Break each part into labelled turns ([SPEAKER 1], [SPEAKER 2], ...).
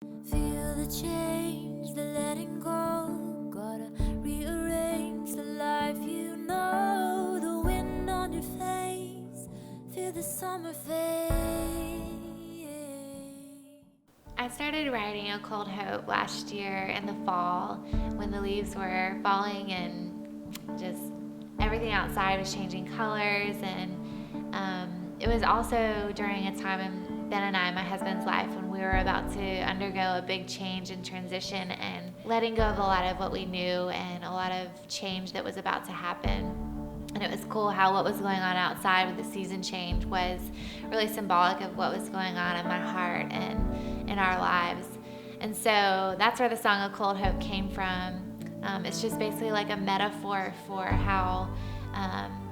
[SPEAKER 1] Feel the change, the letting go. Gotta rearrange the life you know. The wind on your face, feel the summer fade.
[SPEAKER 2] I started writing A Cold Hope last year in the fall when the leaves were falling and just everything outside was changing colors. And it was also during a time in Ben and I, my husband's life, when we were about to undergo a big change and transition and letting go of a lot of what we knew and a lot of change that was about to happen. And it was cool how what was going on outside with the season change was really symbolic of what was going on in my heart and in our lives. And so that's where the song A Cold Hope came from. It's just basically like a metaphor for how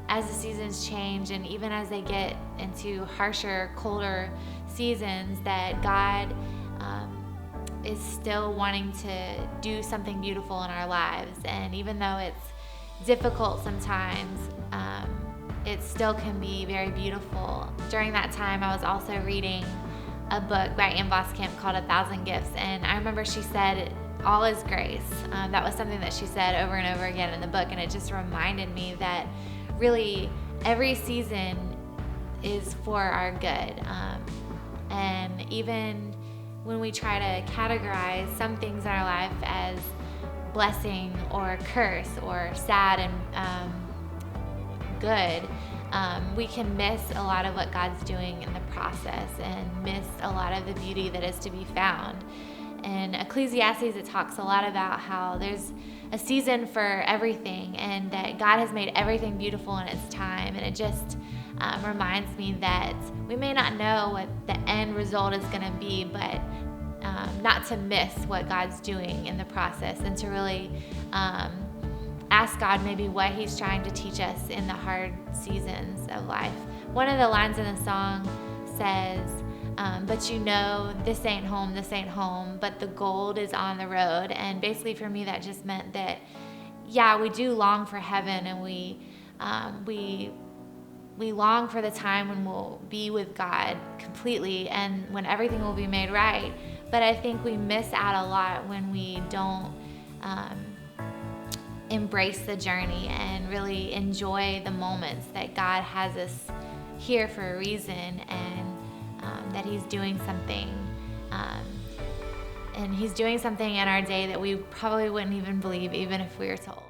[SPEAKER 2] as the seasons change and even as they get into harsher, colder seasons, that God is still wanting to do something beautiful in our lives. And even though it's difficult sometimes, it still can be very beautiful. During that time, I was also reading a book by Ann Voskamp called 1,000 Gifts, and I remember she said, all is grace. That was something that she said over and over again in the book, and it just reminded me that really every season is for our good. And even when we try to categorize some things in our life as blessing or curse or sad and good, we can miss a lot of what God's doing in the process and miss a lot of the beauty that is to be found. In Ecclesiastes, it talks a lot about how there's a season for everything and that God has made everything beautiful in its time. And it just reminds me that we may not know what the end result is going to be, but not to miss what God's doing in the process and to really ask God maybe what He's trying to teach us in the hard seasons of life. One of the lines in the song says, but you know, this ain't home, but the gold is on the road. And basically for me, that just meant that, yeah, we do long for heaven, and we long for the time when we'll be with God completely and when everything will be made right. But I think we miss out a lot when we don't embrace the journey and really enjoy the moments that God has us here for a reason, and that He's doing something. And He's doing something in our day that we probably wouldn't even believe, even if we were told.